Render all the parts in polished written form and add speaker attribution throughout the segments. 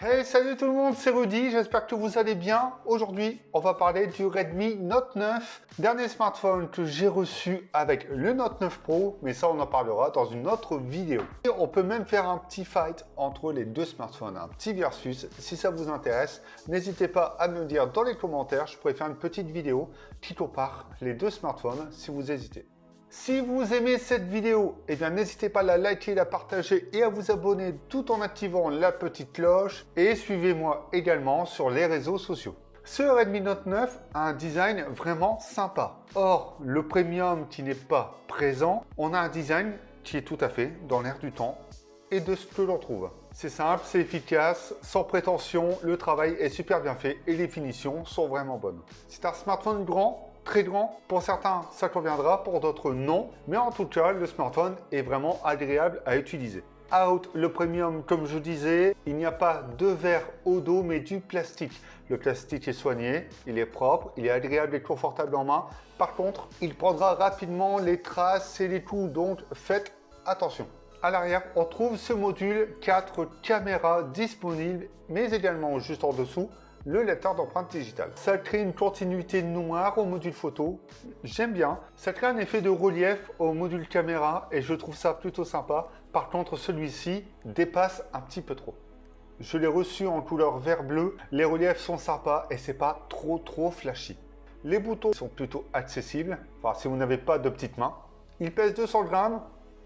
Speaker 1: Hey, salut tout le monde, c'est Rudy, j'espère que vous allez bien. Aujourd'hui, on va parler du Redmi Note 9, dernier smartphone que j'ai reçu avec le Note 9 Pro, mais ça on en parlera dans une autre vidéo. Et on peut même faire un petit fight entre les deux smartphones, un petit versus. Si ça vous intéresse, n'hésitez pas à me le dire dans les commentaires, je pourrais faire une petite vidéo qui compare les deux smartphones si vous hésitez. Si vous aimez cette vidéo, eh bien n'hésitez pas à la liker, la partager et à vous abonner tout en activant la petite cloche. Et suivez-moi également sur les réseaux sociaux. Ce Redmi Note 9 a un design vraiment sympa. Or, le premium qui n'est pas présent, on a un design qui est tout à fait dans l'air du temps et de ce que l'on trouve. C'est simple, c'est efficace, sans prétention, le travail est super bien fait et les finitions sont vraiment bonnes. C'est un smartphone grand, très grand. Pour certains, ça conviendra, pour d'autres, non. Mais en tout cas, le smartphone est vraiment agréable à utiliser. Out, le premium, comme je disais, il n'y a pas de verre au dos, mais du plastique. Le plastique est soigné, il est propre, il est agréable et confortable en main. Par contre, il prendra rapidement les traces et les coups, donc faites attention. À l'arrière, on trouve ce module 4 caméras disponibles, mais également juste en dessous, le lecteur d'empreintes digitales. Ça crée une continuité noire au module photo. J'aime bien. Ça crée un effet de relief au module caméra et je trouve ça plutôt sympa. Par contre, celui-ci dépasse un petit peu trop. Je l'ai reçu en couleur vert bleu. Les reliefs sont sympas et c'est pas trop flashy. Les boutons sont plutôt accessibles. Enfin, si vous n'avez pas de petites mains. Il pèse 200 grammes.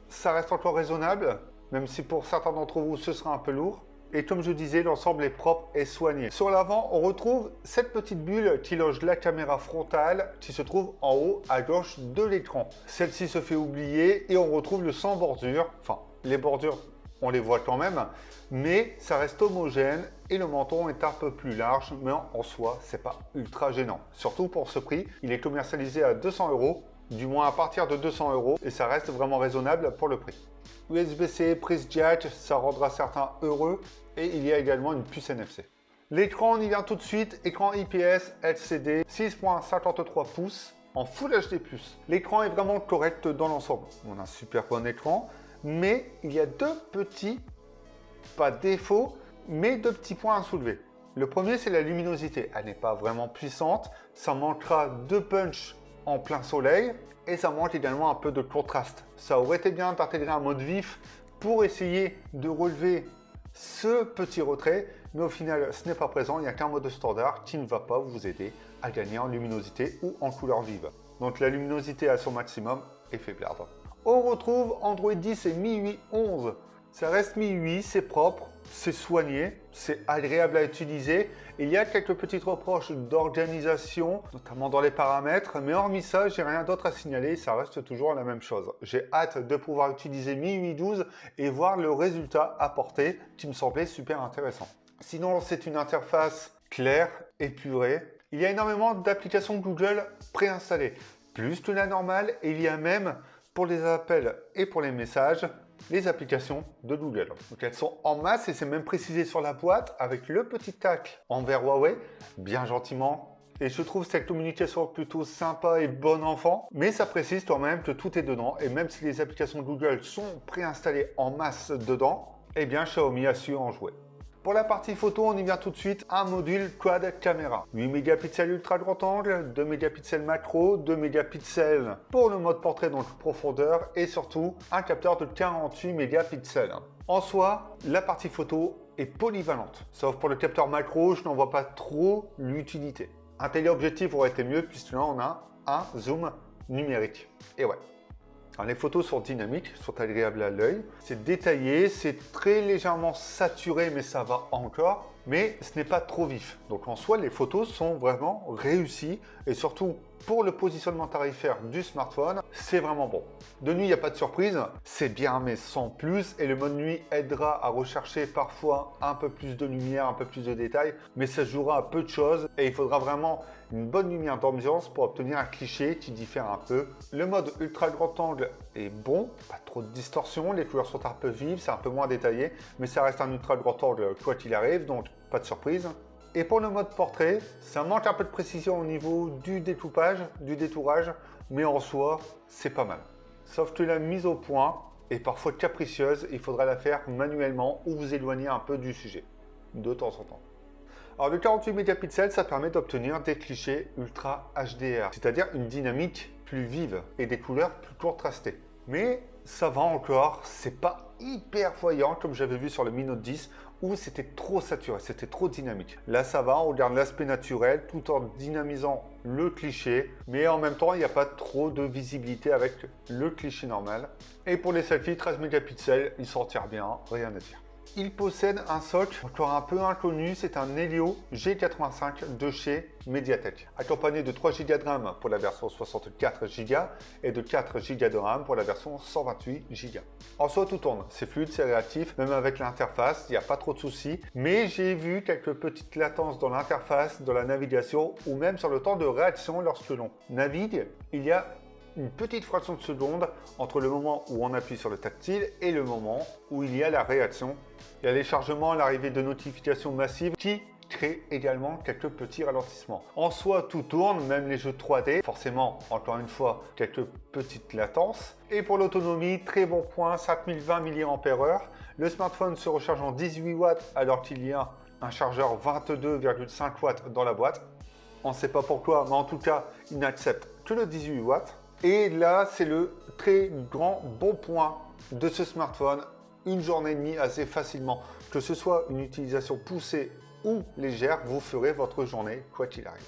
Speaker 1: Ça reste encore raisonnable. Même si pour certains d'entre vous, ce sera un peu lourd. Et comme je disais, l'ensemble est propre et soigné. Sur l'avant, on retrouve cette petite bulle qui loge la caméra frontale qui se trouve en haut à gauche de l'écran. Celle-ci se fait oublier et on retrouve le sans bordure. Enfin, les bordures, on les voit quand même, mais ça reste homogène et le menton est un peu plus large, mais en soi, c'est pas ultra gênant. Surtout pour ce prix, il est commercialisé à 200 €. Du moins à partir de 200 € et ça reste vraiment raisonnable pour le prix. USB-C, prise jack, ça rendra certains heureux et il y a également une puce NFC. L'écran, on y vient tout de suite, écran IPS LCD 6.53 pouces en Full HD+. L'écran est vraiment correct dans l'ensemble. On a un super bon écran, mais il y a deux petits, pas défauts, mais deux petits points à soulever. Le premier, c'est la luminosité. Elle n'est pas vraiment puissante, ça manquera de punch en plein soleil et ça manque également un peu de contraste. Ça aurait été bien d'intégrer un mode vif pour essayer de relever ce petit retrait, mais au final ce n'est pas présent, il n'y a qu'un mode standard qui ne va pas vous aider à gagner en luminosité ou en couleur vive. Donc la luminosité à son maximum est faiblarde. On retrouve Android 10 et MIUI 11. Ça reste MIUI, c'est propre, c'est soigné, c'est agréable à utiliser. Il y a quelques petites reproches d'organisation, notamment dans les paramètres, mais hormis ça, j'ai rien d'autre à signaler, ça reste toujours la même chose. J'ai hâte de pouvoir utiliser MIUI 12 et voir le résultat apporté, qui me semblait super intéressant. Sinon, c'est une interface claire, épurée. Il y a énormément d'applications Google préinstallées, plus que la normale, et il y a même, pour les appels et pour les messages, les applications de Google. Donc elles sont en masse et c'est même précisé sur la boîte avec le petit tac envers Huawei, bien gentiment. Et je trouve cette communication plutôt sympa et bon enfant, mais ça précise quand même que tout est dedans. Et même si les applications Google sont préinstallées en masse dedans, eh bien Xiaomi a su en jouer. Pour la partie photo, on y vient tout de suite, un module quad caméra. 8 mégapixels ultra grand angle, 2 mégapixels macro, 2 mégapixels pour le mode portrait, donc profondeur, et surtout un capteur de 48 mégapixels. En soi, la partie photo est polyvalente, sauf pour le capteur macro, je n'en vois pas trop l'utilité. Un téléobjectif aurait été mieux, puisque là on a un zoom numérique. Et ouais. Alors, les photos sont dynamiques, sont agréables à l'œil. C'est détaillé, c'est très légèrement saturé, mais ça va encore. Mais ce n'est pas trop vif. Donc en soi, les photos sont vraiment réussies. Et surtout, pour le positionnement tarifaire du smartphone, c'est vraiment bon. De nuit, il n'y a pas de surprise. C'est bien, mais sans plus. Et le mode nuit aidera à rechercher parfois un peu plus de lumière, un peu plus de détails. Mais ça jouera à peu de choses. Et il faudra vraiment une bonne lumière d'ambiance pour obtenir un cliché qui diffère un peu. Le mode ultra grand angle est bon. Pas trop de distorsion. Les couleurs sont un peu vives, c'est un peu moins détaillé. Mais ça reste un ultra grand angle quoi qu'il arrive. Donc, pas de surprise. Et pour le mode portrait, ça manque un peu de précision au niveau du découpage, du détourage, mais en soi, c'est pas mal. Sauf que la mise au point est parfois capricieuse, il faudra la faire manuellement ou vous éloigner un peu du sujet. de temps en temps. Alors le 48 mégapixels, ça permet d'obtenir des clichés Ultra HDR, c'est-à-dire une dynamique plus vive et des couleurs plus contrastées. Mais ça va encore, c'est pas hyper voyant comme j'avais vu sur le Mi Note 10 où c'était trop saturé, c'était trop dynamique. Là ça va, on regarde l'aspect naturel tout en dynamisant le cliché, mais en même temps il n'y a pas trop de visibilité avec le cliché normal. Et pour les selfies, 13 mégapixels, il s'en tire bien, rien à dire. Il possède un socle encore un peu inconnu, c'est un Helio G85 de chez Mediatek, accompagné de 3 Go de RAM pour la version 64 Go et de 4 Go de RAM pour la version 128 Go. En soi, tout tourne, c'est fluide, c'est réactif, même avec l'interface, il n'y a pas trop de soucis, mais j'ai vu quelques petites latences dans l'interface, dans la navigation ou même sur le temps de réaction lorsque l'on navigue. Il y a une petite fraction de seconde entre le moment où on appuie sur le tactile et le moment où il y a la réaction. Il y a les chargements, l'arrivée de notifications massives qui créent également quelques petits ralentissements. En soi, tout tourne, même les jeux 3D. Forcément, encore une fois, quelques petites latences. Et pour l'autonomie, très bon point, 5020 mAh. Le smartphone se recharge en 18 watts alors qu'il y a un chargeur 22,5 watts dans la boîte. On ne sait pas pourquoi, mais en tout cas, il n'accepte que le 18 watts. Et là, c'est le très grand bon point de ce smartphone. Une journée et demie assez facilement. Que ce soit une utilisation poussée ou légère, vous ferez votre journée quoi qu'il arrive.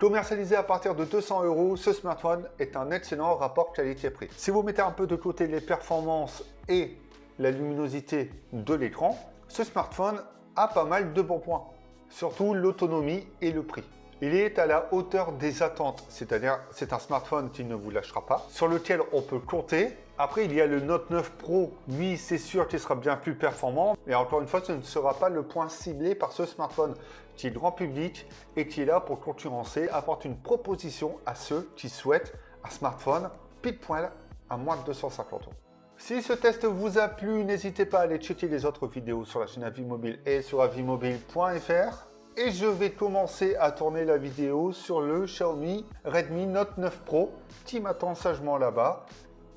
Speaker 1: Commercialisé à partir de 200 €, ce smartphone est un excellent rapport qualité-prix. Si vous mettez un peu de côté les performances et la luminosité de l'écran, ce smartphone a pas mal de bons points. Surtout l'autonomie et le prix. Il est à la hauteur des attentes, c'est-à-dire c'est un smartphone qui ne vous lâchera pas, sur lequel on peut compter. Après, il y a le Note 9 Pro, lui c'est sûr qu'il sera bien plus performant, et encore une fois, ce ne sera pas le point ciblé par ce smartphone qui est grand public et qui est là pour concurrencer, apporte une proposition à ceux qui souhaitent un smartphone pile poil à moins de 250 €. Si ce test vous a plu, n'hésitez pas à aller checker les autres vidéos sur la chaîne Avimobile et sur avimobile.fr. Et je vais commencer à tourner la vidéo sur le Xiaomi Redmi Note 9 Pro qui m'attend sagement là-bas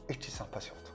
Speaker 1: et qui s'impatiente.